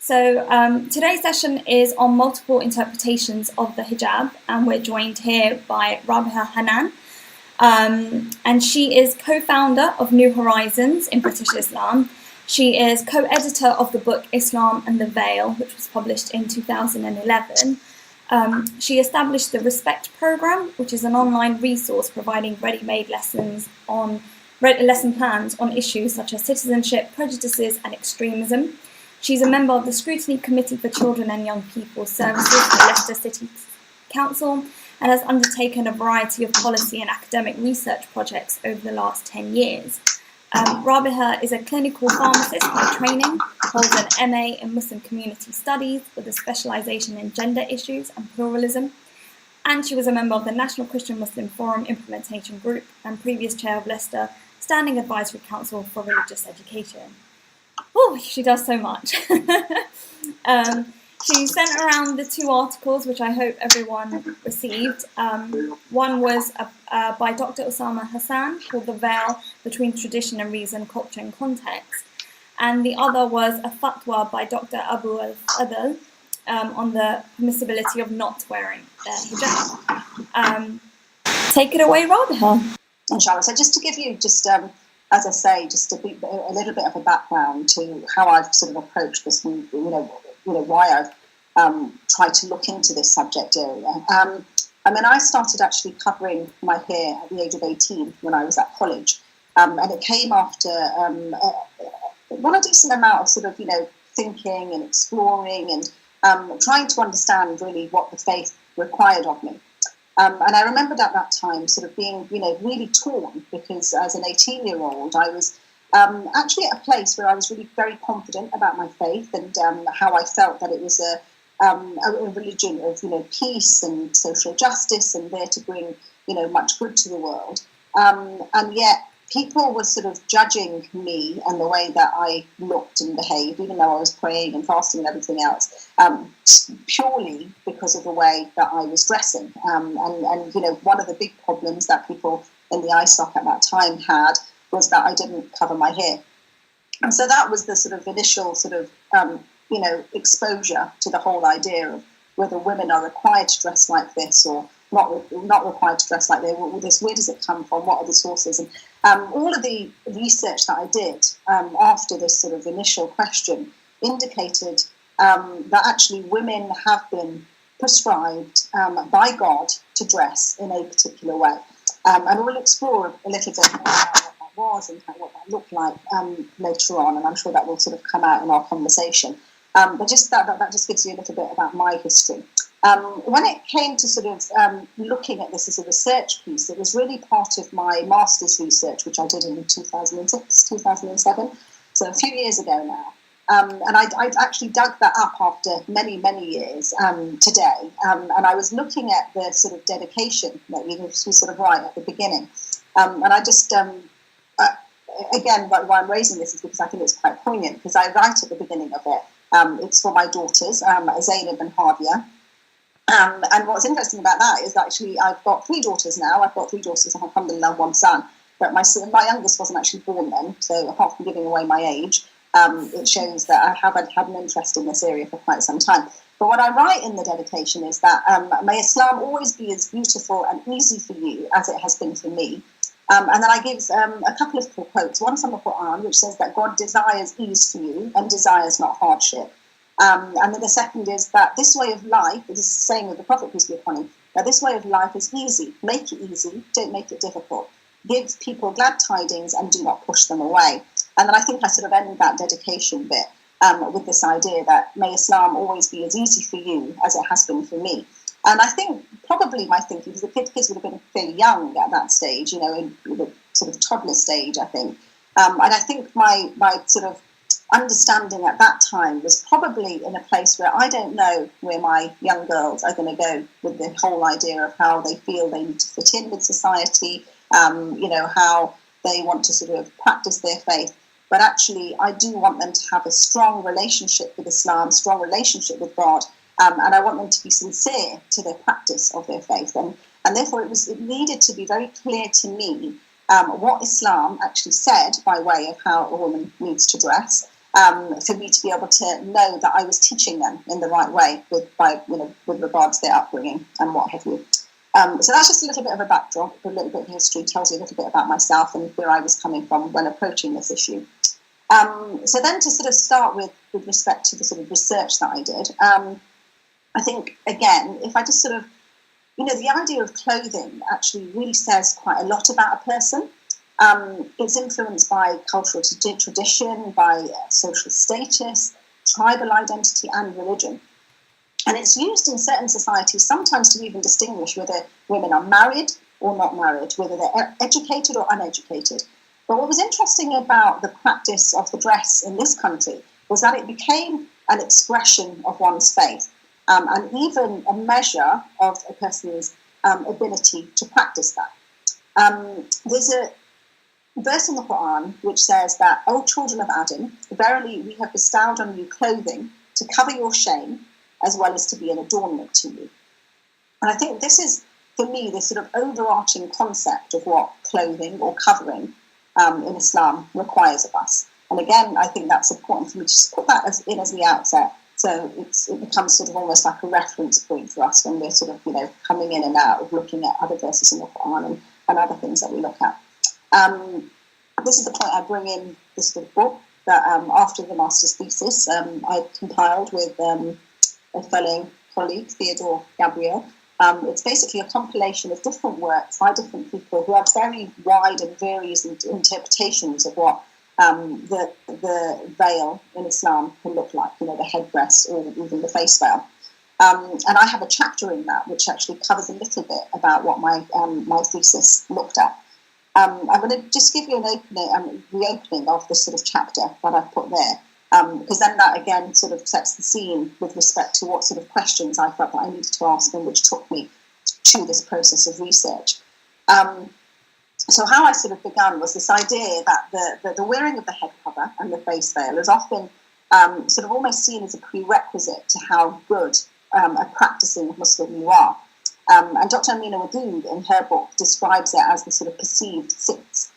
So today's session is on multiple interpretations of the hijab, and we're joined here by Rabiha Hannan. And she is co-founder of New Horizons in British Islam. She is co-editor of the book Islam and the Veil, which was published in 2011. She established the Respect Programme, which is an online resource providing ready-made lesson plans on issues such as citizenship, prejudices and extremism. She's a member of the Scrutiny Committee for Children and Young People's Services for Leicester City Council and has undertaken a variety of policy and academic research projects over the last 10 years. Rabiha is a clinical pharmacist by training, holds an MA in Muslim Community Studies with a specialisation in gender issues and pluralism, and she was a member of the National Christian Muslim Forum Implementation Group and previous chair of Leicester Standing Advisory Council for Religious Education. Oh, she does so much. She sent around the two articles, which I hope everyone received. One was by Dr. Osama Hassan called The Veil Between Tradition and Reason, Culture and Context. And the other was a fatwa by Dr. Abu al-Fadl on the permissibility of not wearing hijab. Take it away, Rabiha. Inshallah. So just to give you as I say, just a little bit of a background to how I've sort of approached this, and why I've tried to look into this subject area. I started actually covering my hair at the age of 18 when I was at college, and it came after a decent amount of sort of thinking and exploring and trying to understand really what the faith required of me. And I remembered at that time sort of being, really torn, because as an 18-year-old, I was actually at a place where I was really very confident about my faith and how I felt that it was a religion of, peace and social justice and there to bring, much good to the world. And yet people were sort of judging me and the way that I looked and behaved, even though I was praying and fasting and everything else, purely because of the way that I was dressing. And one of the big problems that people in the ISOC at that time had was that I didn't cover my hair. And so that was the sort of initial exposure to the whole idea of whether women are required to dress like this or not required to dress like this. Where does it come from? What are the sources? And all of the research that I did after this sort of initial question indicated that actually women have been prescribed by God to dress in a particular way. And we'll explore a little bit more about what that was and what that looked like later on, and I'm sure that will sort of come out in our conversation. But just that just gives you a little bit about my history. When it came to sort of looking at this as a research piece, it was really part of my master's research, which I did in 2006, 2007, so a few years ago now. And I'd actually dug that up after many, many years today. And I was looking at the sort of dedication that we sort of right at the beginning. And I just, again, why I'm raising this is because I think it's quite poignant, because I write at the beginning of it. It's for my daughters, Zainab and Hadia. And what's interesting about that is actually I've got 3 daughters now. I've got 3 daughters, alhamdulillah, 1 son. But my youngest wasn't actually born then. So apart from giving away my age, it shows that I haven't had an interest in this area for quite some time. But what I write in the dedication is that may Islam always be as beautiful and easy for you as it has been for me. And then I give a couple of quotes. One from the Quran, which says that God desires ease for you and desires not hardship. And then the second is that this way of life, this is the saying of the Prophet, peace be upon him, that this way of life is easy. Make it easy, don't make it difficult. Give people glad tidings and do not push them away. And then I think I sort of end that dedication bit with this idea that may Islam always be as easy for you as it has been for me. And I think probably my thinking, because the kids would have been fairly young at that stage, in the sort of toddler stage, I think. And I think my sort of understanding at that time was probably in a place where I don't know where my young girls are going to go with the whole idea of how they feel they need to fit in with society, how they want to sort of practice their faith. But actually, I do want them to have a strong relationship with Islam, strong relationship with God, and I want them to be sincere to their practice of their faith. And therefore, it needed to be very clear to me what Islam actually said by way of how a woman needs to dress, for me to be able to know that I was teaching them in the right way with regards to their upbringing and what have you. So that's just a little bit of a backdrop, a little bit of history, tells you a little bit about myself and where I was coming from when approaching this issue. So then to sort of start with respect to the sort of research that I did, I think, again, if I just sort of, the idea of clothing actually really says quite a lot about a person. It's influenced by cultural tradition, by social status, tribal identity, and religion. And it's used in certain societies sometimes to even distinguish whether women are married or not married, whether they're educated or uneducated. But what was interesting about the practice of the dress in this country was that it became an expression of one's faith, and even a measure of a person's ability to practice that. There's a verse in the Quran which says that, "O children of Adam, verily we have bestowed on you clothing to cover your shame, as well as to be an adornment to you." And I think this is, for me, this sort of overarching concept of what clothing or covering in Islam requires of us. And again, I think that's important for me to just put that as the outset. So it becomes sort of almost like a reference point for us when we're sort of, coming in and out of looking at other verses in the Quran and other things that we look at. This is the point I bring in this sort of book that after the master's thesis, I compiled with a fellow colleague, Theodore Gabriel. It's basically a compilation of different works by different people who have very wide and various interpretations of what the veil in Islam can look like, the headdress or even the face veil. And I have a chapter in that which actually covers a little bit about what my thesis looked at. I'm going to just give you the opening of the sort of chapter that I've put there, because then that again sort of sets the scene with respect to what sort of questions I felt that I needed to ask and which took me to this process of research. So how I sort of began was this idea that the wearing of the head cover and the face veil is often sort of almost seen as a prerequisite to how good a practicing Muslim you are. And Dr. Amina Wadood, in her book, describes it as the sort of perceived sixth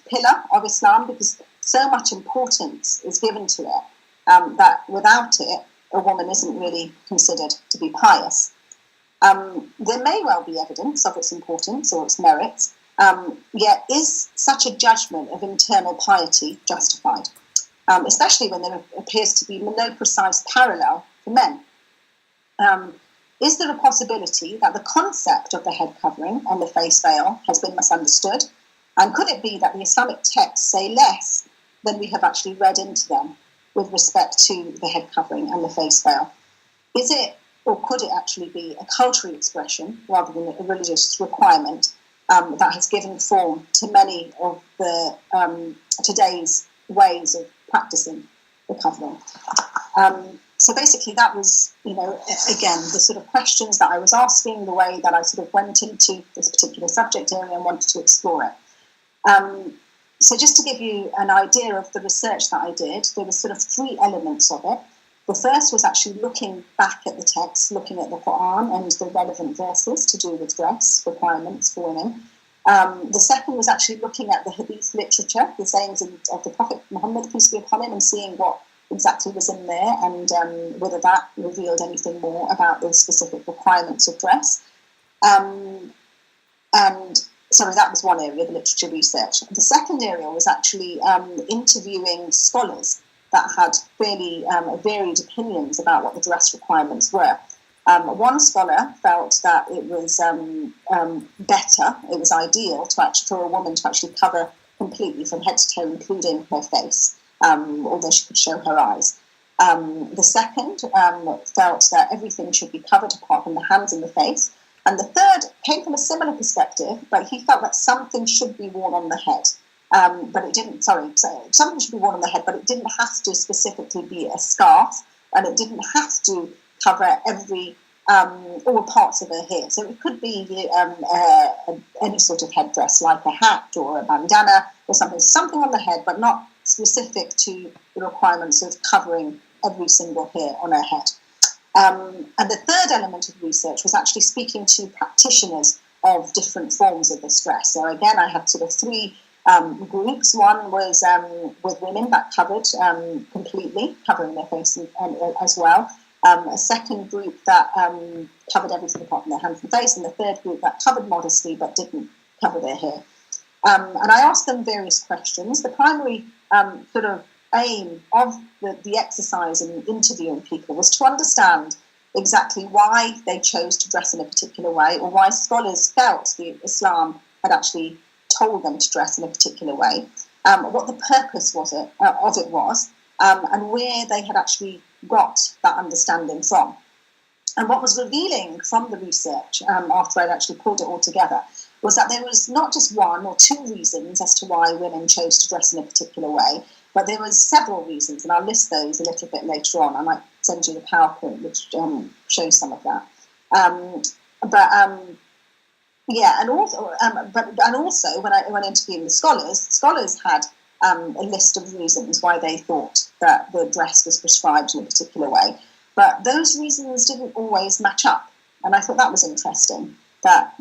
pillar of Islam, because so much importance is given to it that without it, a woman isn't really considered to be pious. There may well be evidence of its importance or its merits, yet is such a judgment of internal piety justified, especially when there appears to be no precise parallel for men? Is there a possibility that the concept of the head covering and the face veil has been misunderstood? And could it be that the Islamic texts say less than we have actually read into them with respect to the head covering and the face veil? Is it, or could it actually be, a cultural expression rather than a religious requirement that has given form to many of the today's ways of practicing the covering? So basically that was, again, the sort of questions that I was asking, the way that I sort of went into this particular subject area and wanted to explore it. So just to give you an idea of the research that I did, there were sort of three elements of it. The first was actually looking back at the text, looking at the Quran and the relevant verses to do with dress requirements for women. The second was actually looking at the Hadith literature, the sayings of the Prophet Muhammad, peace be upon him, and seeing what exactly was in there and whether that revealed anything more about the specific requirements of dress. And sorry, that was one area, the literature research. The second area was actually interviewing scholars that had fairly varied opinions about what the dress requirements were. One scholar felt that it was better, it was ideal for a woman to actually cover completely from head to toe, including her face, although she could show her eyes. The second felt that everything should be covered apart from the hands and the face. And the third came from a similar perspective, but he felt that something should be worn on the head. But it didn't, something should be worn on the head, but it didn't have to specifically be a scarf, and it didn't have to cover all parts of her hair. So it could be any sort of headdress, like a hat or a bandana or something on the head, but not specific to the requirements of covering every single hair on her head. And the third element of research was actually speaking to practitioners of different forms of this dress. So again, I had sort of three groups. One was with women that covered completely, covering their face and as well. A second group that covered everything apart from their hands and face, and the third group that covered modestly but didn't cover their hair. And I asked them various questions. The primary sort of aim of the exercise in interviewing people was to understand exactly why they chose to dress in a particular way, or why scholars felt the Islam had actually told them to dress in a particular way, what the purpose of it was, and where they had actually got that understanding from. And what was revealing from the research, after I'd actually pulled it all together, was that there was not just one or two reasons as to why women chose to dress in a particular way, but there was several reasons, and I'll list those a little bit later on. I might send you the PowerPoint, which shows some of that. Yeah, and also when interviewing the scholars had a list of reasons why they thought that the dress was prescribed in a particular way, but those reasons didn't always match up, and I thought that was interesting.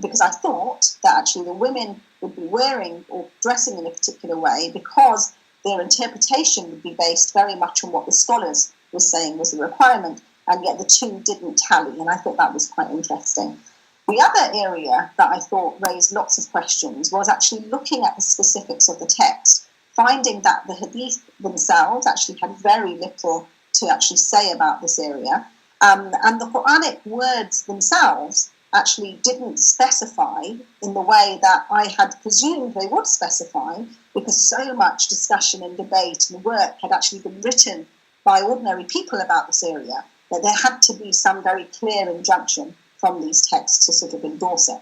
Because I thought that actually the women would be wearing or dressing in a particular way because their interpretation would be based very much on what the scholars were saying was the requirement, and yet the two didn't tally, and I thought that was quite interesting. The other area that I thought raised lots of questions was actually looking at the specifics of the text, finding that the hadith themselves actually had very little to actually say about this area, and the Quranic words themselves actually didn't specify in the way that I had presumed they would specify, because so much discussion and debate and work had actually been written by ordinary people about this area, that there had to be some very clear injunction from these texts to sort of endorse it.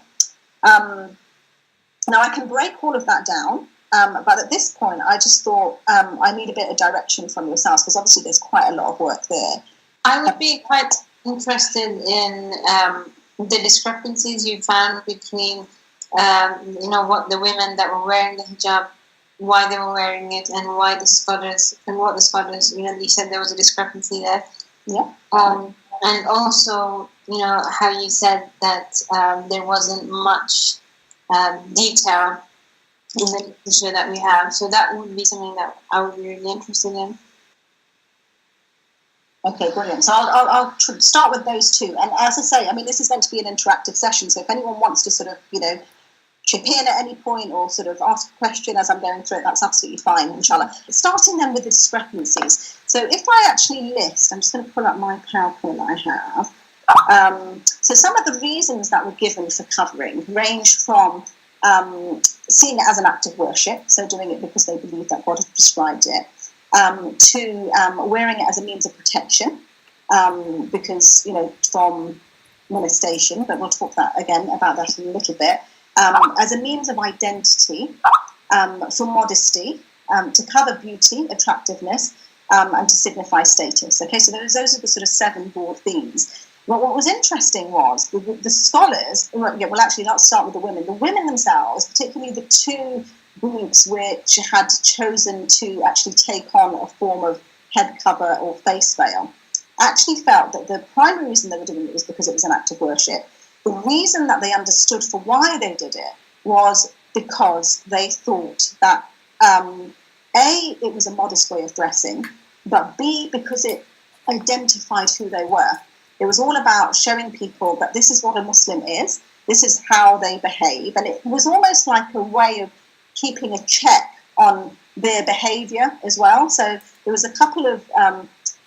Now I can break all of that down, but at this point I just thought I need a bit of direction from yourselves, because obviously there's quite a lot of work there. I would be quite interested in the discrepancies you found between, what the women that were wearing the hijab, why they were wearing it, and what the scholars, you said there was a discrepancy there. Yeah. And also, how you said that there wasn't much detail in the literature that we have. So that would be something that I would be really interested in. Okay, brilliant. So I'll start with those two. And as I say, this is meant to be an interactive session. So if anyone wants to sort of, chip in at any point or sort of ask a question as I'm going through it, that's absolutely fine, inshallah. Starting then with the discrepancies. So if I actually list, I'm just going to pull up my PowerPoint that I have. So some of the reasons that were given for covering ranged from seeing it as an act of worship, so doing it because they believe that God has prescribed it, to wearing it as a means of protection, because, from molestation, but we'll talk about that in a little bit, as a means of identity, for modesty, to cover beauty, attractiveness, and to signify status. Okay, so those are the sort of 7 broad themes. But what was interesting was the scholars, actually let's start with the women. The women themselves, particularly the 2 groups which had chosen to actually take on a form of head cover or face veil, actually felt that the primary reason they were doing it was because it was an act of worship. The reason that they understood for why they did it was because they thought that A, it was a modest way of dressing, but B, because it identified who they were. It was all about showing people that this is what a Muslim is, this is how they behave, and it was almost like a way of keeping a check on their behaviour as well. So there was a couple of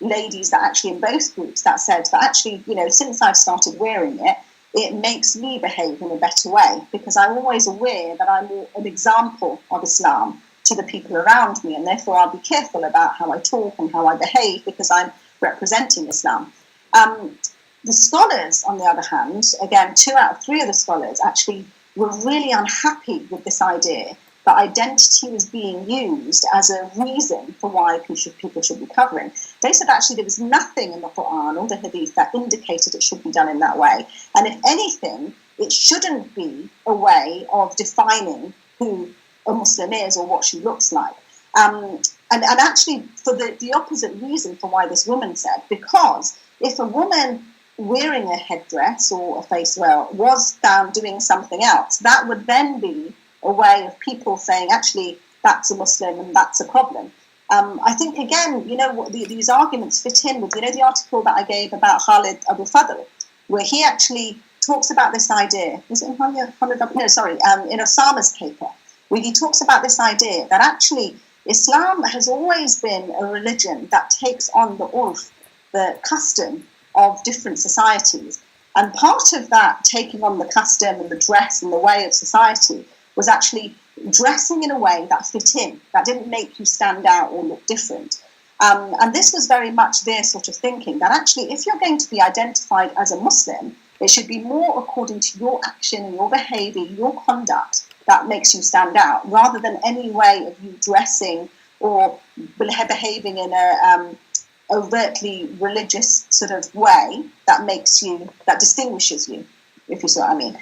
ladies that actually in both groups that said that actually, since I've started wearing it, it makes me behave in a better way, because I'm always aware that I'm an example of Islam to the people around me, and therefore I'll be careful about how I talk and how I behave because I'm representing Islam. The scholars, on the other hand, again, 2 out of 3 of the scholars actually were really unhappy with this idea that identity was being used as a reason for why people should be covering. They said actually there was nothing in the Quran or the Hadith that indicated it should be done in that way. And if anything, it shouldn't be a way of defining who a Muslim is or what she looks like. And actually, for the opposite reason for why this woman said, because if a woman wearing a headdress or a face veil was found doing something else, that would then be a way of people saying, actually, that's a Muslim and that's a problem. I think, again, these arguments fit in with, the article that I gave about Khalid Abu Fadl, where he actually talks about this idea. Was it in in Osama's paper, where he talks about this idea that actually Islam has always been a religion that takes on the urf, the custom of different societies. And part of that taking on the custom and the dress and the way of society was actually dressing in a way that fit in, that didn't make you stand out or look different. And this was very much their sort of thinking, that actually if you're going to be identified as a Muslim, it should be more according to your action, your behaviour, your conduct that makes you stand out, rather than any way of you dressing or behaving in a overtly religious sort of way that distinguishes you, if you see what I mean.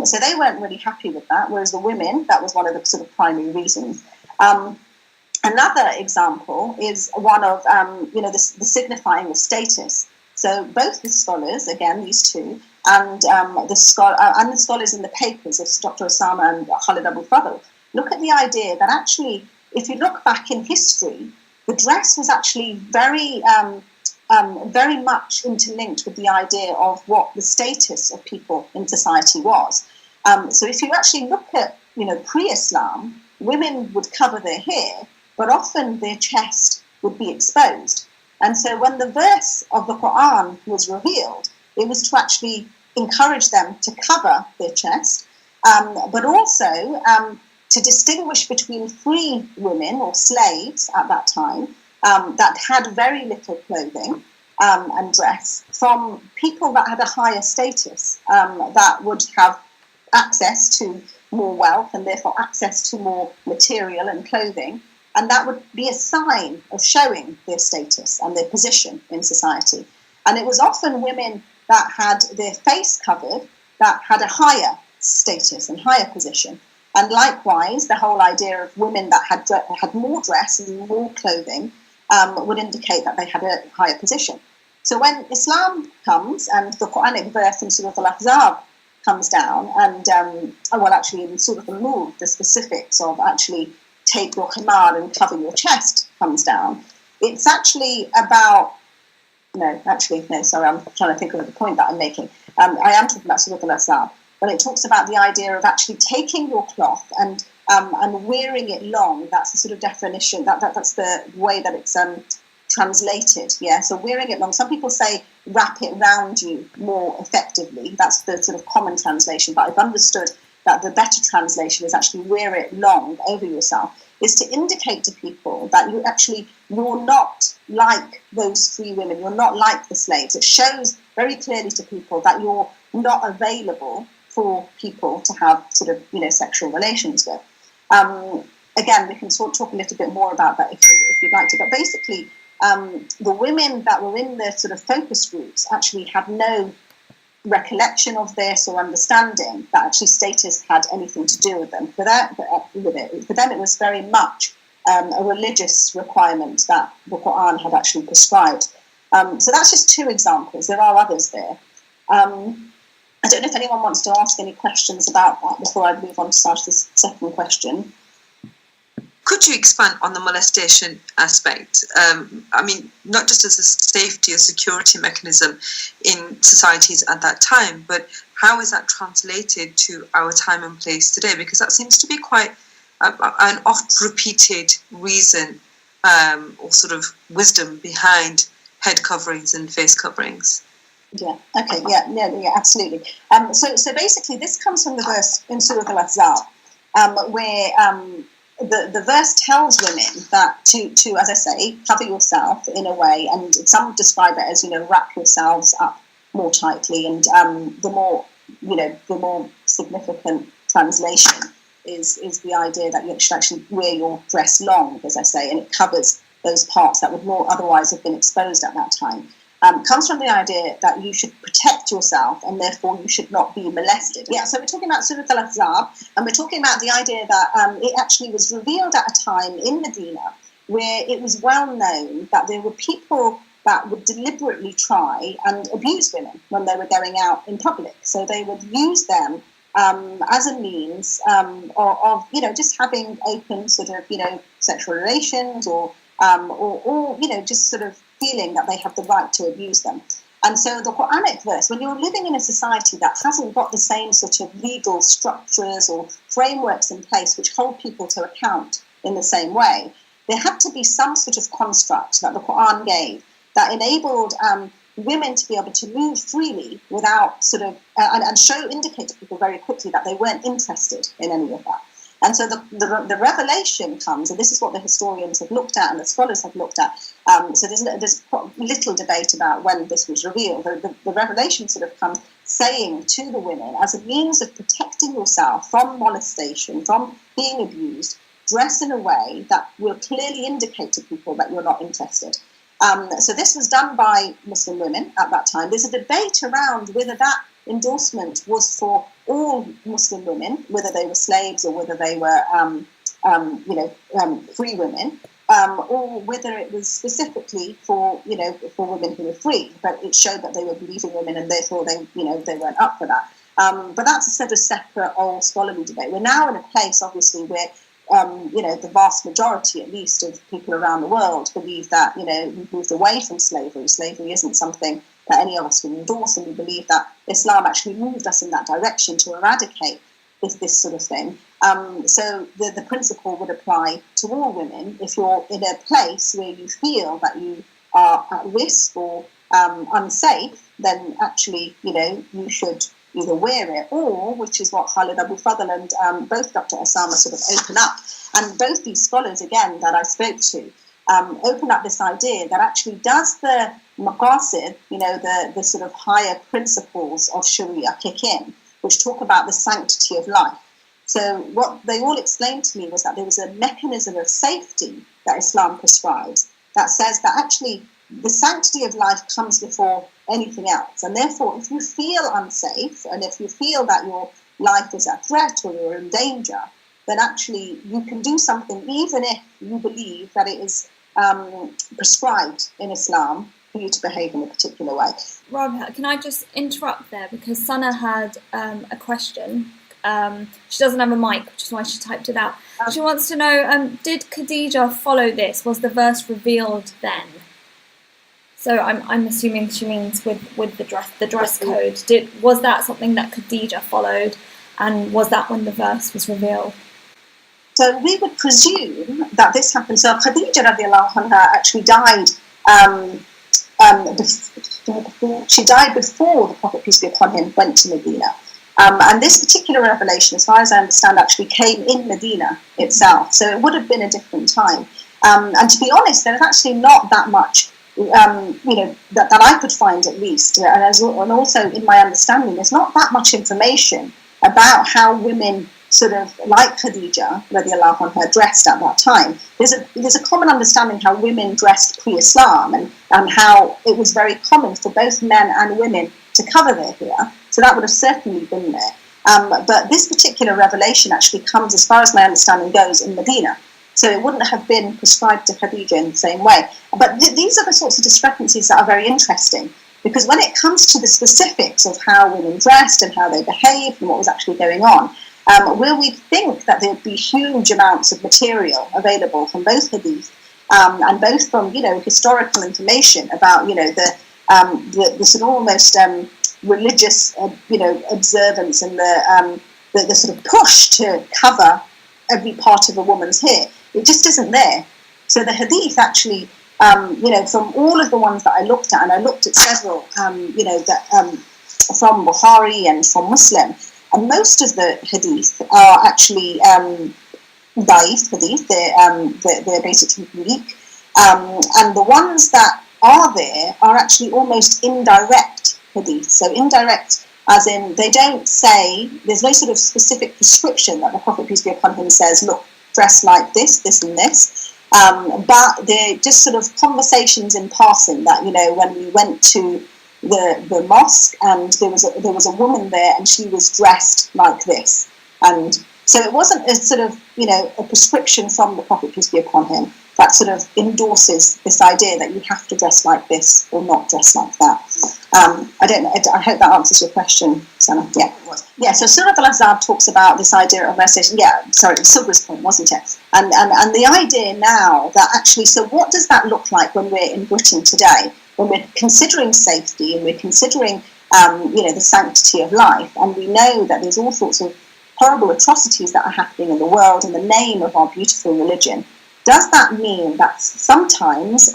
So they weren't really happy with that, whereas the women, that was one of the sort of primary reasons. Another example is one of, the signifying of status. So both the scholars, again, these two, and the scholars in the papers of Dr. Osama and Khalid Abu Fadl, look at the idea that actually, if you look back in history, the dress was actually very much interlinked with the idea of what the status of people in society was. So if you actually look at, pre-Islam, women would cover their hair, but often their chest would be exposed. And so when the verse of the Quran was revealed, it was to actually encourage them to cover their chest, but also to distinguish between free women or slaves at that time that had very little clothing and dress from people that had a higher status, that would have access to more wealth and therefore access to more material and clothing. And that would be a sign of showing their status and their position in society. And it was often women that had their face covered that had a higher status and higher position. And likewise, the whole idea of women that had more dress and more clothing would indicate that they had a higher position. So when Islam comes and the Quranic verse in Surah Al-Ahzab comes down, and in Surah Al-Nur, the specifics of actually take your khimar and cover your chest comes down, it's actually about, I'm trying to think of the point that I'm making. I am talking about Surah Al-Ahzab, but it talks about the idea of actually taking your cloth and wearing it long. That's the sort of definition, that's the way that it's translated, yeah. So wearing it long. Some people say wrap it round you more effectively. That's the sort of common translation, but I've understood that the better translation is actually wear it long over yourself, is to indicate to people that you're not like those free women, you're not like the slaves. It shows very clearly to people that you're not available for people to have sort of, sexual relations with. Again, we can talk a little bit more about that if you'd like to, but basically, the women that were in the sort of focus groups actually had no recollection of this or understanding that actually status had anything to do with them. For them, it was very much a religious requirement that the Quran had actually prescribed. So that's just two examples. There are others there. I don't know if anyone wants to ask any questions about that before I move on to Sajda's second question. Could you expand on the molestation aspect? Not just as a safety or security mechanism in societies at that time, but how is that translated to our time and place today? Because that seems to be quite an oft-repeated reason or sort of wisdom behind head coverings and face coverings. Yeah. Okay. Yeah. Absolutely. So basically, this comes from the verse in Surah Al-Ahzab, where the verse tells women that to, as I say, cover yourself in a way, and some describe it as, wrap yourselves up more tightly, and the more significant translation is the idea that you should actually wear your dress long, as I say, and it covers those parts that would more otherwise have been exposed at that time. Comes from the idea that you should protect yourself and therefore you should not be molested. Yeah, so we're talking about Surah Al-Ahzab, and we're talking about the idea that it actually was revealed at a time in Medina where it was well known that there were people that would deliberately try and abuse women when they were going out in public. So they would use them as a means of just having open sort of sexual relations or just sort of feeling that they have the right to abuse them. And so the Quranic verse, when you're living in a society that hasn't got the same sort of legal structures or frameworks in place which hold people to account in the same way, there had to be some sort of construct that the Quran gave that enabled women to be able to move freely without sort of, and indicate to people very quickly that they weren't interested in any of that. And so the revelation comes, and this is what the historians have looked at and the scholars have looked at. So there's little debate about when this was revealed. The revelation sort of comes saying to the women, as a means of protecting yourself from molestation, from being abused, dress in a way that will clearly indicate to people that you're not interested. So this was done by Muslim women at that time. There's a debate around whether that endorsement was for all Muslim women, whether they were slaves or whether they were, free women, or whether it was specifically for women who were free. But it showed that they were believing women, and therefore they weren't up for that. But that's a sort of separate old scholarly debate. We're now in a place, obviously, where the vast majority, at least, of people around the world believe that, we've moved away from slavery. Slavery isn't something that any of us would endorse, and we believe that Islam actually moved us in that direction to eradicate this sort of thing. So the principle would apply to all women. If you're in a place where you feel that you are at risk or unsafe, then actually, you should either wear it or, which is what Khalid Abu Fadl and both Dr. Osama sort of open up. And both these scholars, again, that I spoke to, open up this idea that actually does the maqasid, the sort of higher principles of Sharia kick in, which talk about the sanctity of life. So what they all explained to me was that there was a mechanism of safety that Islam prescribes that says that actually the sanctity of life comes before anything else. And therefore, if you feel unsafe and if you feel that your life is at threat or you're in danger, then actually you can do something even if you believe that it is prescribed in Islam for you to behave in a particular way. Rabiha, can I just interrupt there, because Sana had a question. She doesn't have a mic, which is why she typed it out. She wants to know, did Khadija follow this? Was the verse revealed then? So I'm assuming she means with the dress code. Was that something that Khadija followed, and was that when the verse was revealed? So we would presume that this happened. So Khadija radiallahu anha actually died. She died before the Prophet, peace be upon him, went to Medina. And this particular revelation, as far as I understand, actually came in Medina itself. So it would have been a different time. And to be honest, there's actually not that much, that I could find at least. And also in my understanding, there's not that much information about how women sort of like Khadija radiallahu anha dressed at that time. There's a common understanding how women dressed pre-Islam and how it was very common for both men and women to cover their hair. So that would have certainly been there. But this particular revelation actually comes, as far as my understanding goes, in Medina. So it wouldn't have been prescribed to Khadija in the same way. But these are the sorts of discrepancies that are very interesting, because when it comes to the specifics of how women dressed and how they behaved and what was actually going on, where we think that there would be huge amounts of material available from both hadith and both from historical information about the sort of almost religious observance and the sort of push to cover every part of a woman's hair, it just isn't there. So the hadith actually, from all of the ones that I looked at, and I looked at several, from Bukhari and from Muslim. And most of the hadith are actually daif hadith. They're basically weak. And the ones that are there are actually almost indirect hadith. So indirect as in they don't say, there's no sort of specific prescription that the Prophet, peace be upon him, says, look, dress like this, this and this. But they're just sort of conversations in passing that, when we went to the mosque and there was a woman there and she was dressed like this, and so it wasn't a sort of a prescription from the Prophet, peace be upon him, that sort of endorses this idea that you have to dress like this or not dress like that. I don't know. I hope that answers your question, Sana. Yeah, it was. Yeah. So Surah Al-Ahzab talks about this idea of molestation. Yeah. Sorry, it was Subra's point, wasn't it? And the idea now that actually, so what does that look like when we're in Britain today, when we're considering safety and we're considering, the sanctity of life, and we know that there's all sorts of horrible atrocities that are happening in the world in the name of our beautiful religion. Does that mean that sometimes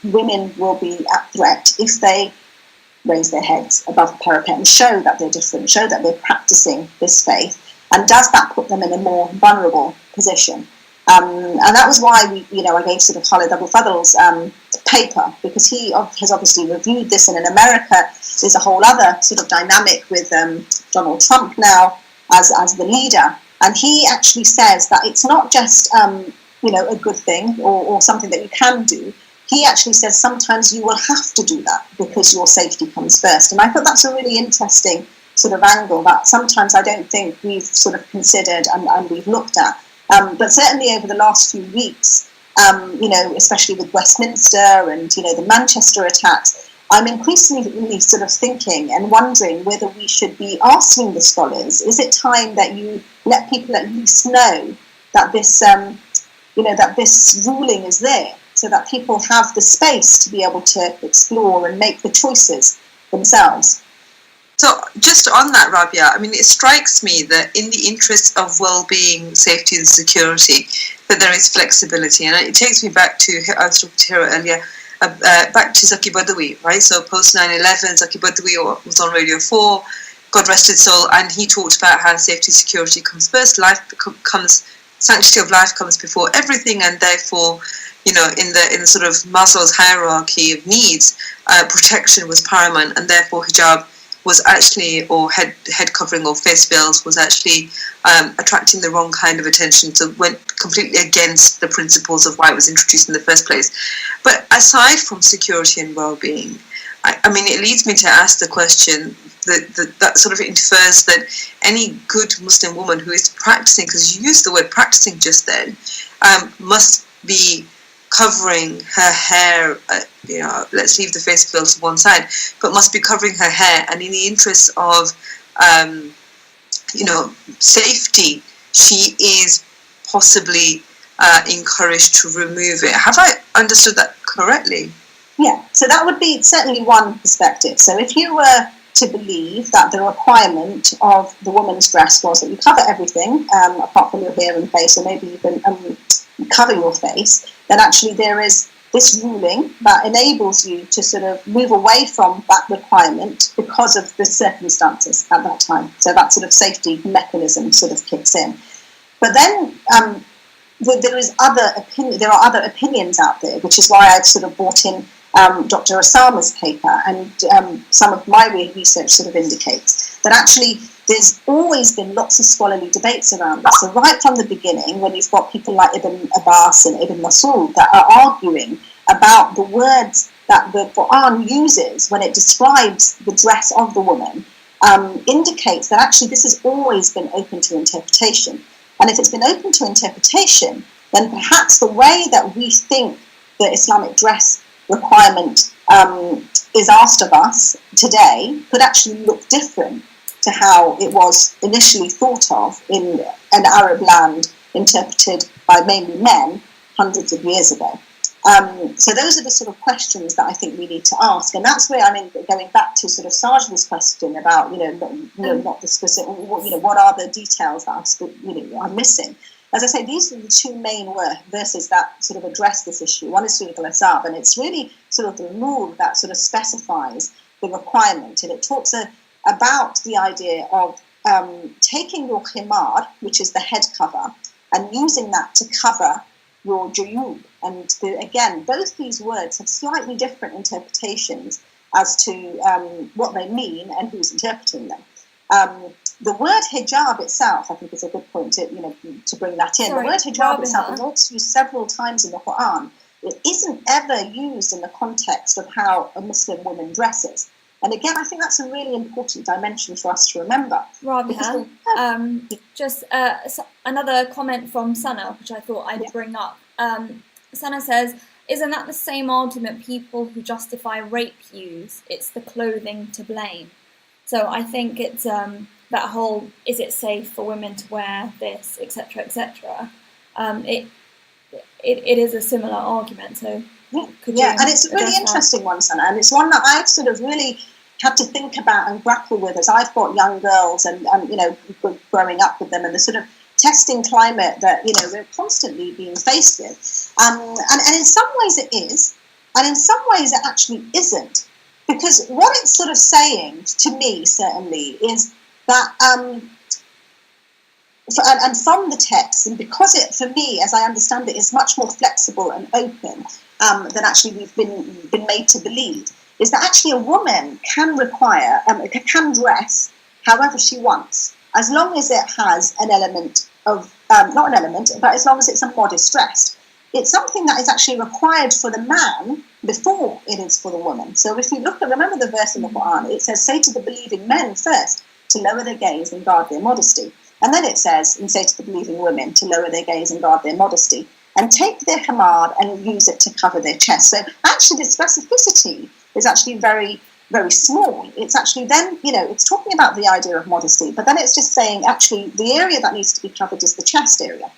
women will be at threat if they raise their heads above the parapet and show that they're different, show that they're practicing this faith? And does that put them in a more vulnerable position? And that was why I gave sort of Khalid Abu Fadl's paper, because he has obviously reviewed this, and in America there's a whole other sort of dynamic with Donald Trump now as the leader, and he actually says that it's not just a good thing or something that you can do. He actually says sometimes you will have to do that because your safety comes first. And I thought that's a really interesting sort of angle that sometimes I don't think we've sort of considered and we've looked at. But certainly over the last few weeks, especially with Westminster and, the Manchester attacks, I'm increasingly sort of thinking and wondering whether we should be asking the scholars, is it time that you let people at least know that this, that this ruling is there, so that people have the space to be able to explore and make the choices themselves. So just on that, Rabia, I mean, it strikes me that in the interest of well-being, safety and security, that there is flexibility. And it takes me back to, I was talking to her earlier, back to Zaki Badawi, right? So post 9/11, Zaki Badawi was on Radio 4, God rest his soul, and he talked about how safety and security comes first, sanctity of life comes before everything, and therefore, in the sort of Maslow's hierarchy of needs, protection was paramount, and therefore hijab was actually, or head covering or face veils was actually attracting the wrong kind of attention, so went completely against the principles of why it was introduced in the first place. But aside from security and well-being, I mean, it leads me to ask the question that sort of infers that any good Muslim woman who is practicing, because you used the word practicing just then, must be covering her hair, let's leave the face veil to one side, but must be covering her hair, and in the interest of, safety, she is possibly encouraged to remove it. Have I understood that correctly? Yeah, so that would be certainly one perspective. So if you were to believe that the requirement of the woman's dress was that you cover everything apart from your hair and face, or maybe even cover your face, then actually there is this ruling that enables you to sort of move away from that requirement because of the circumstances at that time. So that sort of safety mechanism sort of kicks in. But then there are other opinions out there, which is why I've sort of brought in Dr. Osama's paper, and some of my research sort of indicates that actually there's always been lots of scholarly debates around this. So right from the beginning, when you've got people like Ibn Abbas and Ibn Mas'ud that are arguing about the words that the Quran uses when it describes the dress of the woman, indicates that actually this has always been open to interpretation. And if it's been open to interpretation, then perhaps the way that we think the Islamic dress requirement is asked of us today could actually look different to how it was initially thought of in an Arab land interpreted by mainly men hundreds of years ago. So those are the sort of questions that I think we need to ask, and that's where, I mean, going back to sort of Sajda's question about not the specific, what are the details that I'm missing. As I say, these are the two main verses that sort of address this issue. One is Surah Al-Ahzab, and it's really sort of the rule that sort of specifies the requirement, and it talks about the idea of taking your khimar, which is the head cover, and using that to cover your juyub. And again, both these words have slightly different interpretations as to what they mean and who's interpreting them. The word hijab itself, I think, is a good point to bring that in. The word hijab itself is also used several times in the Quran. It isn't ever used in the context of how a Muslim woman dresses. And again, I think that's a really important dimension for us to remember. Rabiha, just another comment from Sana, which I thought I'd bring up. Sana says, isn't that the same argument people who justify rape use? It's the clothing to blame. So I think it's that whole, is it safe for women to wear this, etc., etc. It is a similar argument. So and it's a really interesting one, Sana, and it's one that I've sort of really had to think about and grapple with as I've got young girls and growing up with them, and the sort of testing climate that we're constantly being faced with. And in some ways it is, and in some ways it actually isn't, because what it's sort of saying to me certainly is that and from the text, and because it, for me, as I understand it, is much more flexible and open than actually we've been made to believe, is that actually a woman can require, can dress however she wants, as long as it has an element of, not an element, but as long as it's a modest dress. It's something that is actually required for the man before it is for the woman. So if you look at, remember the verse in the Quran, it says, say to the believing men first to lower their gaze and guard their modesty. And then it says, and say to the believing women to lower their gaze and guard their modesty, and take their hamad and use it to cover their chest. So actually the specificity is actually very, very small. It's actually then, it's talking about the idea of modesty, but then it's just saying actually the area that needs to be covered is the chest area.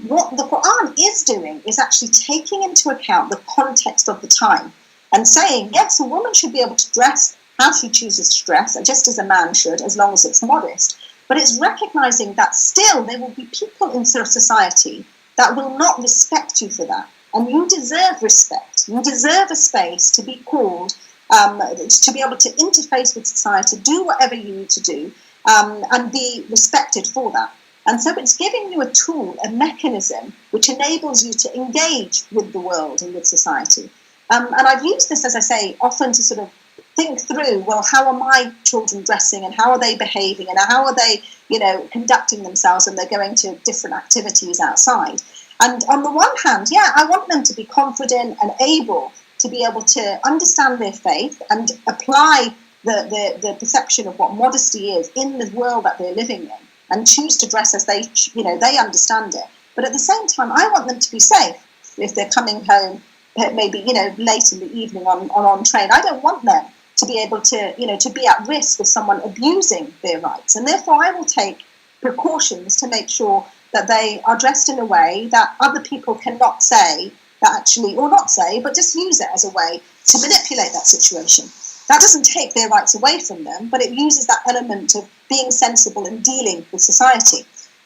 What the Quran is doing is actually taking into account the context of the time and saying, yes, a woman should be able to dress how she chooses to dress, just as a man should, as long as it's modest. But it's recognizing that still there will be people in society that will not respect you for that. And you deserve respect. You deserve a space to be called, to be able to interface with society, do whatever you need to do, and be respected for that. And so it's giving you a tool, a mechanism, which enables you to engage with the world and with society. And I've used this, as I say, often to sort of think through, well, how are my children dressing and how are they behaving and how are they, conducting themselves when they're going to different activities outside. And on the one hand, I want them to be confident and able to be able to understand their faith and apply the perception of what modesty is in the world that they're living in and choose to dress as they understand it. But at the same time, I want them to be safe if they're coming home, maybe, late in the evening on train. I don't want them to be able to, to be at risk of someone abusing their rights. And therefore, I will take precautions to make sure that they are dressed in a way that other people cannot say that actually, or not say, but just use it as a way to manipulate that situation. That doesn't take their rights away from them, but it uses that element of being sensible and dealing with society.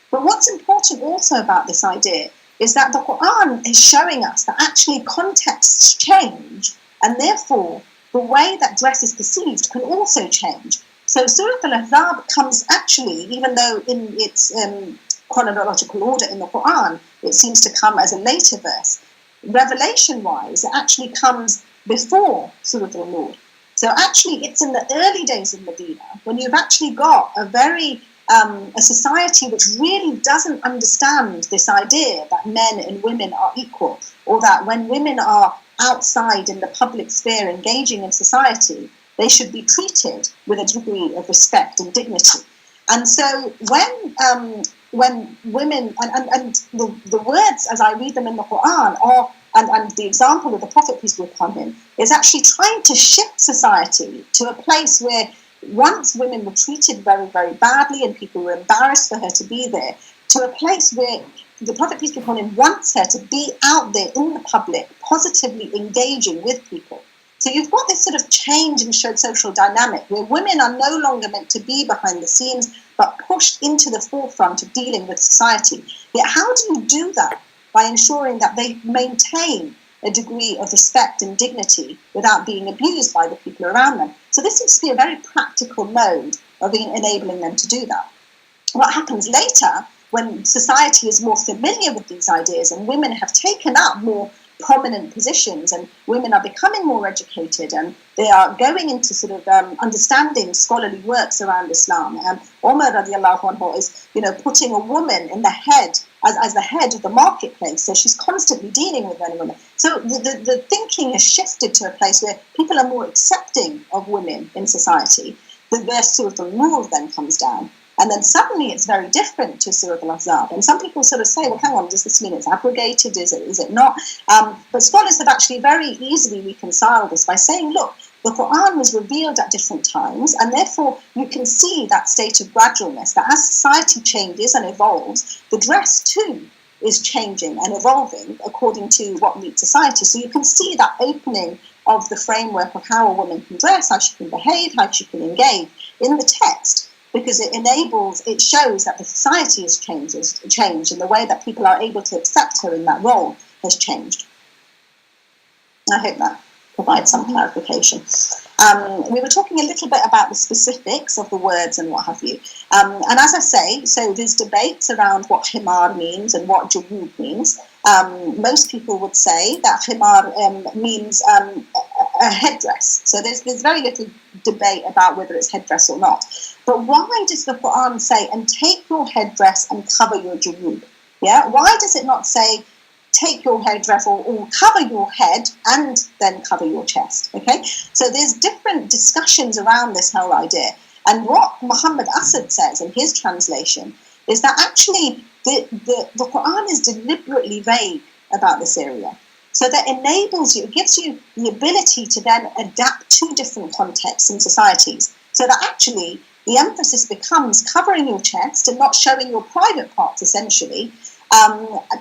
But what's important also about this idea is that the Quran is showing us that actually contexts change, and therefore the way that dress is perceived can also change. So Surah Al-Ahzab comes actually, even though in its chronological order in the Quran, it seems to come as a later verse, revelation-wise, it actually comes before Surah Al-Nur. So actually, it's in the early days of Medina, when you've actually got a society which really doesn't understand this idea that men and women are equal, or that when women are outside in the public sphere engaging in society, they should be treated with a degree of respect and dignity. And so when women, and the words as I read them in the Quran are, and the example of the Prophet, peace be upon him, is actually trying to shift society to a place where once women were treated very, very badly and people were embarrassed for her to be there, to a place where the Prophet, peace be upon him, wants her to be out there in the public, positively engaging with people. So you've got this sort of change in social dynamic where women are no longer meant to be behind the scenes, but pushed into the forefront of dealing with society. Yet how do you do that? By ensuring that they maintain a degree of respect and dignity without being abused by the people around them. So this seems to be a very practical mode of enabling them to do that. What happens later, when society is more familiar with these ideas and women have taken up more prominent positions and women are becoming more educated and they are going into sort of understanding scholarly works around Islam. Umar radiallahu anhu is, putting a woman in the head as the head of the marketplace. So she's constantly dealing with men and women. So the thinking has shifted to a place where people are more accepting of women in society. The verse Surah Al-Nur then comes down. And then suddenly it's very different to Surah Al-Ahzab. And some people sort of say, well, hang on, does this mean it's abrogated? Is it not? But scholars have actually very easily reconciled this by saying, look, the Quran was revealed at different times, and therefore you can see that state of gradualness, that as society changes and evolves, the dress too is changing and evolving according to what meets society. So you can see that opening of the framework of how a woman can dress, how she can behave, how she can engage in the text, because it shows that the society has changed, and the way that people are able to accept her in that role has changed. I hope that provides some clarification. We were talking a little bit about the specifics of the words and what have you. And as I say, so there's debates around what himar means and what jawub means. Most people would say that himar means a headdress. So there's very little debate about whether it's headdress or not. But why does the Quran say, and take your headdress and cover your jawub? Yeah? Why does it not say, take your headdress or cover your head and then cover your chest? Okay, so there's different discussions around this whole idea. And what Muhammad Asad says in his translation is that actually the Quran is deliberately vague about this area. So that enables you, it gives you the ability to then adapt to different contexts and societies. So that actually the emphasis becomes covering your chest and not showing your private parts, essentially,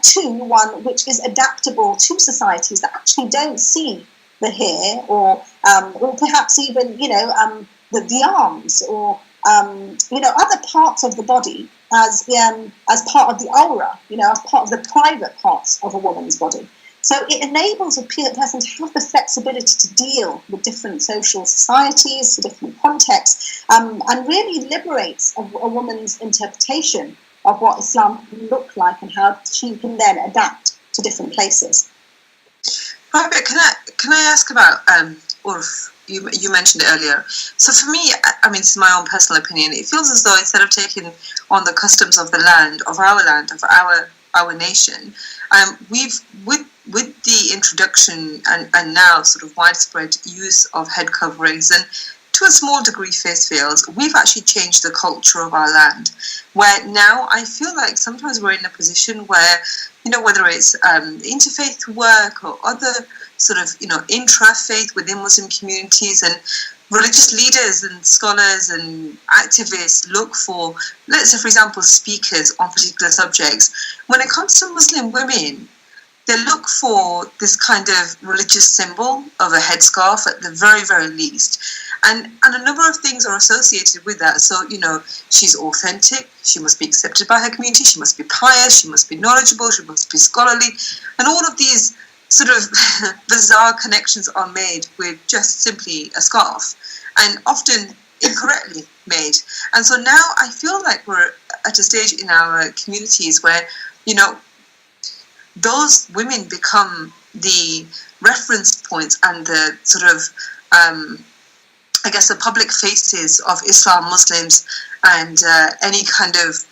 to one which is adaptable to societies that actually don't see the hair or perhaps even, the arms or, other parts of the body as part of the aura, as part of the private parts of a woman's body. So it enables a person to have the flexibility to deal with different social societies, different contexts, and really liberates a woman's interpretation of what Islam can look like and how she can then adapt to different places. Right, but can I ask about Urf? You mentioned it earlier. So for me, I mean, this is my own personal opinion. It feels as though instead of taking on the customs of the land, of our nation, we've with the introduction and now sort of widespread use of head coverings and to a small degree face veils, we've actually changed the culture of our land, where now I feel like sometimes we're in a position where, whether it's interfaith work or other sort of, intra-faith within Muslim communities, and religious leaders and scholars and activists look for, let's say, for example, speakers on particular subjects. When it comes to Muslim women, they look for this kind of religious symbol of a headscarf at the very, very least. And a number of things are associated with that. So, she's authentic, she must be accepted by her community, she must be pious, she must be knowledgeable, she must be scholarly. And all of these sort of bizarre connections are made with just simply a scarf, and often incorrectly made. And so now I feel like we're at a stage in our communities where, those women become the reference points and the sort of, the public faces of Islam, Muslims, and any kind of,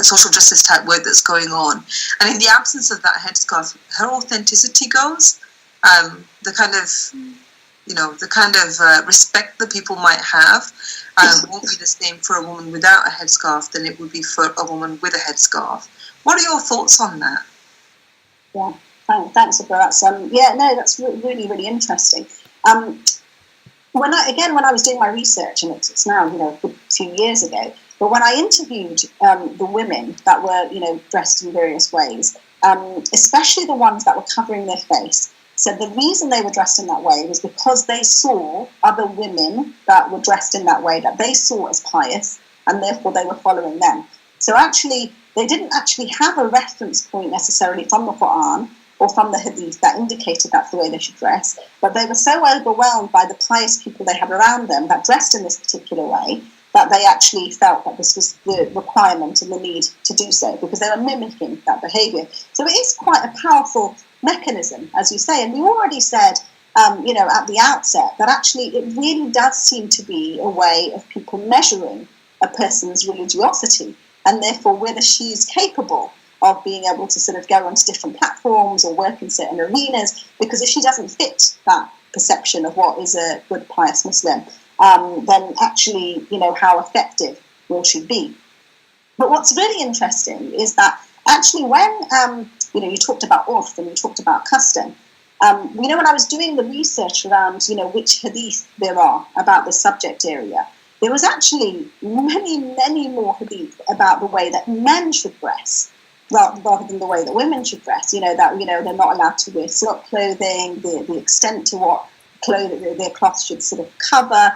social justice type work that's going on. And in the absence of that headscarf, her authenticity goes. The kind of respect that people might have won't be the same for a woman without a headscarf than it would be for a woman with a headscarf. What are your thoughts on that? Yeah, thanks for that. That's really, really interesting. When I was doing my research, and it's now, a few years ago, but when I interviewed the women that were, dressed in various ways, especially the ones that were covering their face, said the reason they were dressed in that way was because they saw other women that were dressed in that way that they saw as pious, and therefore they were following them. So actually, they didn't actually have a reference point necessarily from the Quran or from the Hadith that indicated that's the way they should dress, but they were so overwhelmed by the pious people they had around them that dressed in this particular way that they actually felt that this was the requirement and the need to do so, because they were mimicking that behaviour. So it is quite a powerful mechanism, as you say, and we already said, at the outset, that actually it really does seem to be a way of people measuring a person's religiosity, and therefore whether she's capable of being able to sort of go onto different platforms or work in certain arenas, because if she doesn't fit that perception of what is a good, pious Muslim, then actually, how effective will she be? But what's really interesting is that actually when, you talked about urf and you talked about custom, when I was doing the research around, which hadith there are about this subject area, there was actually many, many more hadith about the way that men should dress rather than the way that women should dress. That, they're not allowed to wear silk clothing, the extent to what their cloth should sort of cover.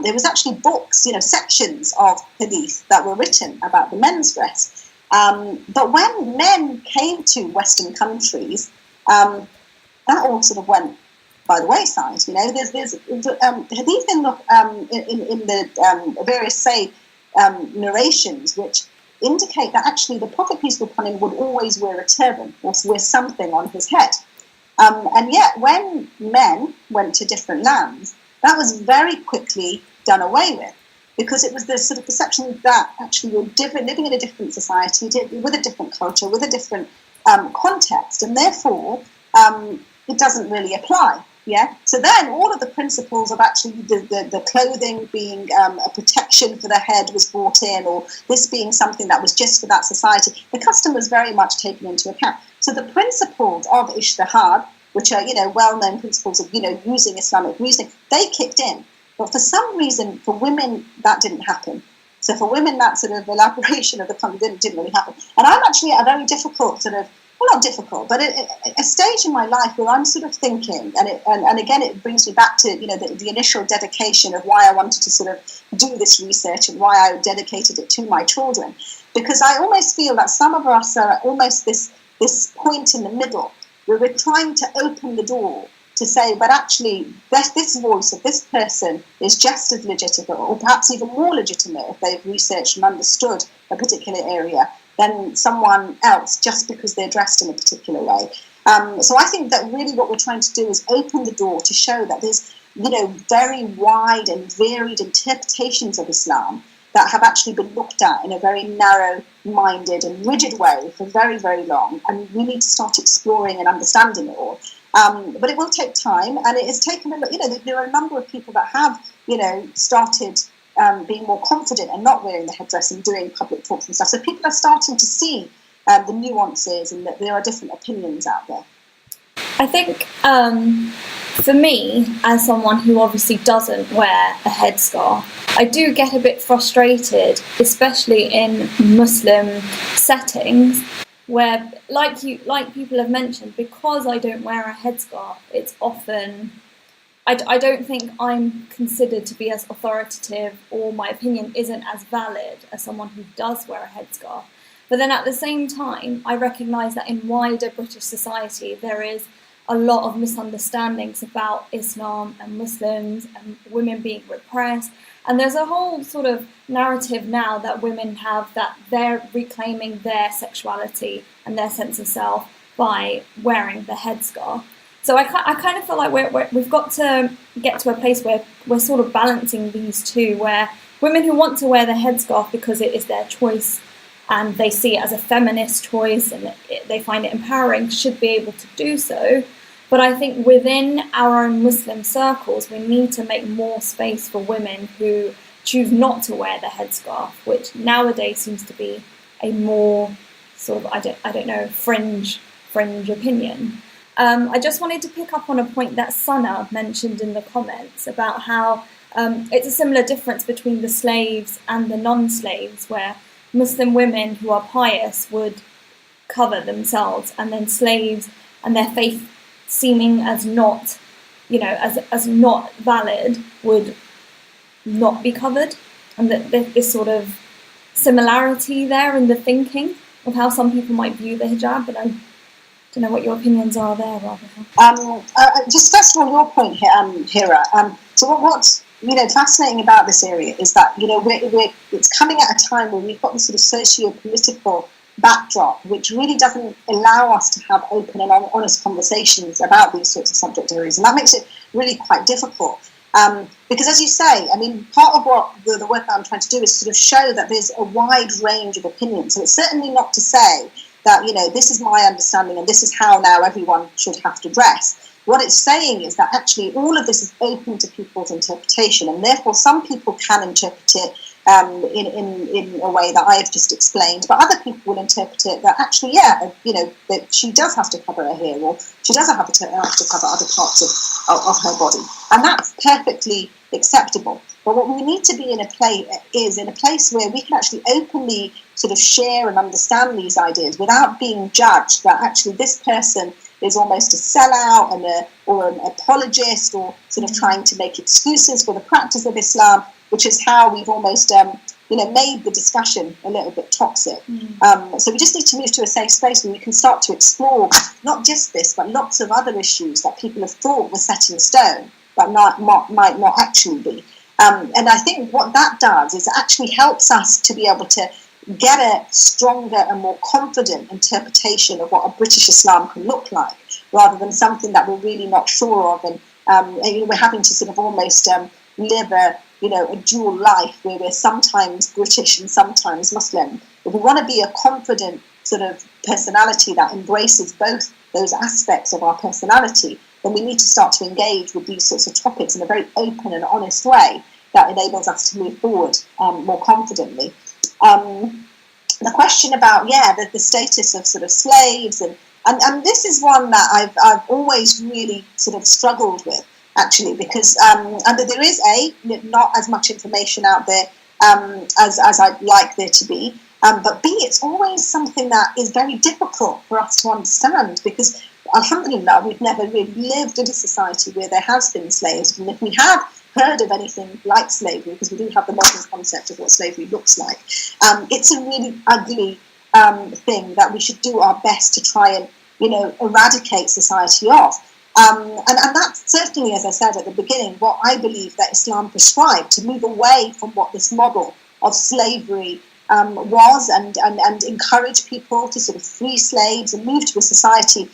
There was actually books, sections of hadith that were written about the men's dress. But when men came to Western countries, that all sort of went by the wayside. There's hadith in the various narrations which indicate that actually the Prophet, peace be upon him, would always wear a turban or wear something on his head. And yet when men went to different lands, that was very quickly done away with, because it was the sort of perception that actually you're living in a different society, with a different culture, with a different context, and therefore it doesn't really apply. Yeah. So then all of the principles of actually the clothing being a protection for the head was brought in, or this being something that was just for that society. The custom was very much taken into account. So the principles of ijtihad, which are, well-known principles of, using Islamic reasoning, they kicked in. But for some reason, for women, that didn't happen. So for women, that sort of elaboration of the concept didn't really happen. And I'm actually at a very difficult sort of, well, not difficult, but a stage in my life where I'm sort of thinking, and again, it brings me back to, the initial dedication of why I wanted to sort of do this research and why I dedicated it to my children. Because I almost feel that some of us are at almost this point in the middle where we're trying to open the door to say, but actually, this voice of this person is just as legitimate, or perhaps even more legitimate if they've researched and understood a particular area than someone else just because they're dressed in a particular way. So I think that really what we're trying to do is open the door to show that there's, very wide and varied interpretations of Islam that have actually been looked at in a very narrow-minded and rigid way for very, very long, and we need to start exploring and understanding it all. But it will take time, and it has taken there are a number of people that have, started being more confident and not wearing the headdress and doing public talks and stuff. So people are starting to see the nuances and that there are different opinions out there. I think for me, as someone who obviously doesn't wear a headscarf, I do get a bit frustrated, especially in Muslim settings, where, like people have mentioned, because I don't wear a headscarf, it's often, I don't think I'm considered to be as authoritative, or my opinion isn't as valid as someone who does wear a headscarf. But then at the same time, I recognise that in wider British society, there is a lot of misunderstandings about Islam and Muslims and women being repressed. And there's a whole sort of narrative now that women have, that they're reclaiming their sexuality and their sense of self by wearing the headscarf. So I kind of feel like we've got to get to a place where we're sort of balancing these two, where women who want to wear the headscarf because it is their choice and they see it as a feminist choice and they find it empowering should be able to do so. But I think within our own Muslim circles, we need to make more space for women who choose not to wear the headscarf, which nowadays seems to be a more sort of, I don't know, fringe opinion. I just wanted to pick up on a point that Sana mentioned in the comments about how it's a similar difference between the slaves and the non-slaves, where Muslim women who are pious would cover themselves, and then slaves and their faith seeming as not, as not valid would not be covered. And that this sort of similarity there in the thinking of how some people might view the hijab, but I don't know what your opinions are there, Rabiha. Just first of all, your point here, Hira. So what's fascinating about this area is that it's coming at a time where we've got this sort of socio-political backdrop, which really doesn't allow us to have open and honest conversations about these sorts of subject areas, and that makes it really quite difficult. Because as you say, part of what the work that I'm trying to do is sort of show that there's a wide range of opinions. So it's certainly not to say that, this is my understanding and this is how now everyone should have to dress. What it's saying is that actually all of this is open to people's interpretation, and therefore some people can interpret it in a way that I have just explained, but other people will interpret it that actually, that she does have to cover her hair, or she doesn't have to cover other parts of her body, and that's perfectly acceptable. But what we need to be in a place where we can actually openly sort of share and understand these ideas without being judged that actually this person is almost a sellout or an apologist, or sort of trying to make excuses for the practice of Islam, which is how we've almost made the discussion a little bit toxic. So we just need to move to a safe space where we can start to explore not just this, but lots of other issues that people have thought were set in stone, but might not actually be. And I think what that does is it actually helps us to be able to get a stronger and more confident interpretation of what a British Islam can look like, rather than something that we're really not sure of, and we're having to sort of almost live a dual life where we're sometimes British and sometimes Muslim. If we want to be a confident sort of personality that embraces both those aspects of our personality, then we need to start to engage with these sorts of topics in a very open and honest way that enables us to move forward more confidently. The question about the status of sort of slaves, and this is one that I've always really sort of struggled with, actually, because there is not as much information out there as I'd like there to be, but B, it's always something that is very difficult for us to understand, because alhamdulillah, we've never really lived in a society where there has been slaves, and if we have heard of anything like slavery, because we do have the modern concept of what slavery looks like, it's a really ugly thing that we should do our best to try and eradicate society of. And that's certainly, as I said at the beginning, what I believe that Islam prescribed, to move away from what this model of slavery was, and encourage people to sort of free slaves and move to a society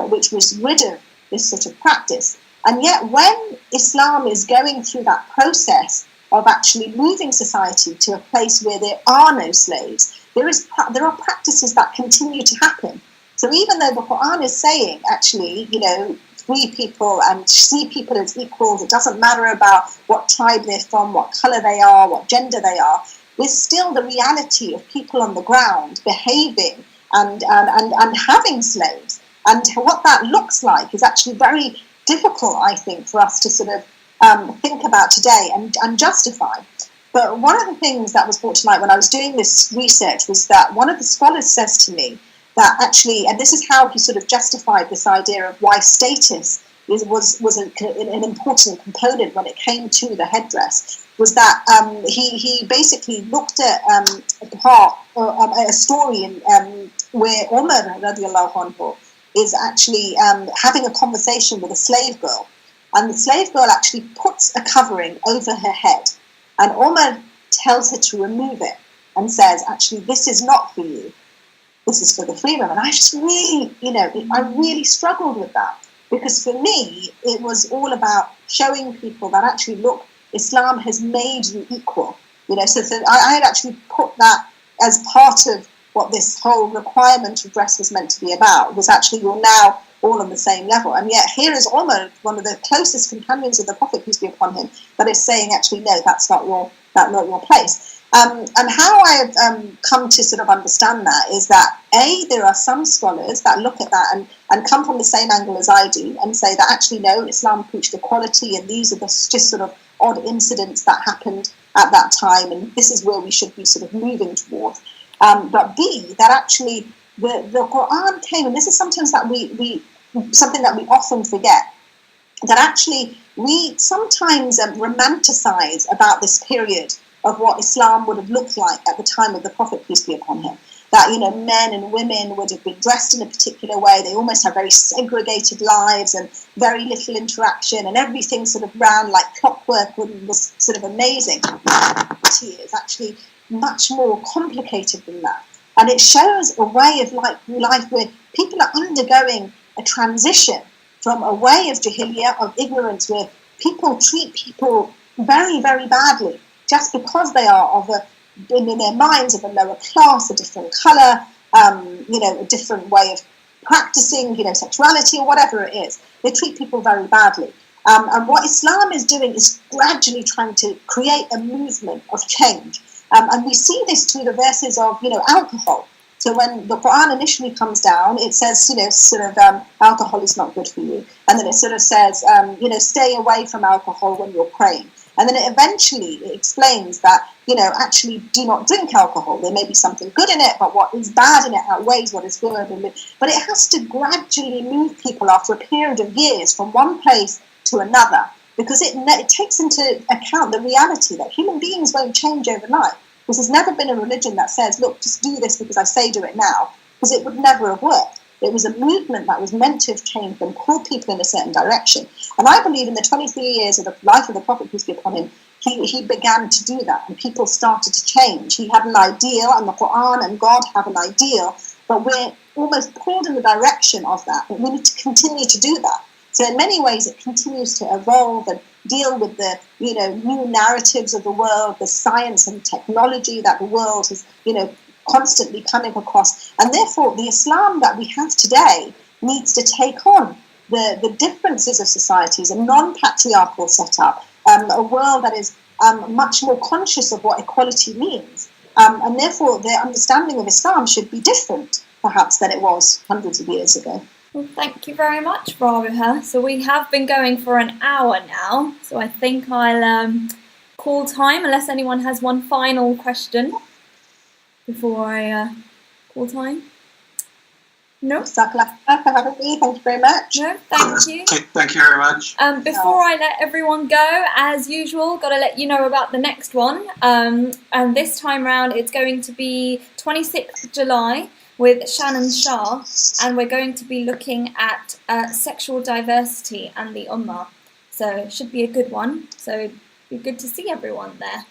which was rid of this sort of practice. And yet when Islam is going through that process of actually moving society to a place where there are no slaves, there are practices that continue to happen. So even though the Quran is saying, actually, free people and see people as equals, it doesn't matter about what tribe they're from, what colour they are, what gender they are, there's still the reality of people on the ground behaving and having slaves. And what that looks like is actually very difficult, I think, for us to sort of think about today and justify. But one of the things that was brought to light when I was doing this research was that one of the scholars says to me that actually, and this is how he sort of justified this idea of why status was an important component when it came to the headdress, was that he basically looked at a story where Umar radiallahu anhu is actually having a conversation with a slave girl, and the slave girl actually puts a covering over her head, and Umar tells her to remove it and says, actually, this is not for you, this is for the free women. I just really, I really struggled with that, because for me, it was all about showing people that actually, look, Islam has made you equal. So I had actually put that as part of what this whole requirement of dress was meant to be about, was actually you're now all on the same level. And yet here is Umar, one of the closest companions of the Prophet, peace be upon him, that is saying, actually, no, that's not your place. And how I have come to sort of understand that is that, there are some scholars that look at that and come from the same angle as I do, and say that actually, no, Islam preached equality, and these are just sort of odd incidents that happened at that time, and this is where we should be sort of moving towards. But B, that actually the Quran came, and this is sometimes that we something that we often forget, that actually we sometimes romanticize about this period of what Islam would have looked like at the time of the Prophet, peace be upon him. That, men and women would have been dressed in a particular way. They almost have very segregated lives and very little interaction, and everything sort of ran like clockwork was sort of amazing. It is actually much more complicated than that. And it shows a way of life where people are undergoing a transition from a way of jahiliyyah, of ignorance, where people treat people very, very badly just because they are in their minds of a lower class, a different colour, a different way of practicing, sexuality or whatever it is. They treat people very badly. And what Islam is doing is gradually trying to create a movement of change And we see this through the verses of, alcohol. So when the Quran initially comes down, it says, alcohol is not good for you. And then it sort of says, stay away from alcohol when you're praying. And then it eventually explains that, actually do not drink alcohol. There may be something good in it, but what is bad in it outweighs what is good. But it has to gradually move people after a period of years from one place to another, because it takes into account the reality that human beings won't change overnight. Because there's never been a religion that says, look, just do this because I say do it now, because it would never have worked. It was a movement that was meant to have changed and pulled people in a certain direction. And I believe in the 23 years of the life of the Prophet, peace be upon him, he began to do that, and people started to change. He had an ideal, and the Quran and God have an ideal, but we're almost pulled in the direction of that. But we need to continue to do that. So in many ways, it continues to evolve and deal with the new narratives of the world, the science and technology that the world is constantly coming across, and therefore the Islam that we have today needs to take on the differences of societies, a non-patriarchal setup, a world that is much more conscious of what equality means, and therefore their understanding of Islam should be different perhaps than it was hundreds of years ago. Well, thank you very much, Rabiha. So we have been going for an hour now, so I think I'll call time, unless anyone has one final question before I call time. No? Thank you very much. No, thank you. Thank you very much. Before I let everyone go, as usual, got to let you know about the next one. And this time round, it's going to be 26th of July with Shannon Shah, and we're going to be looking at sexual diversity and the Ummah. So it should be a good one. So it'd be good to see everyone there.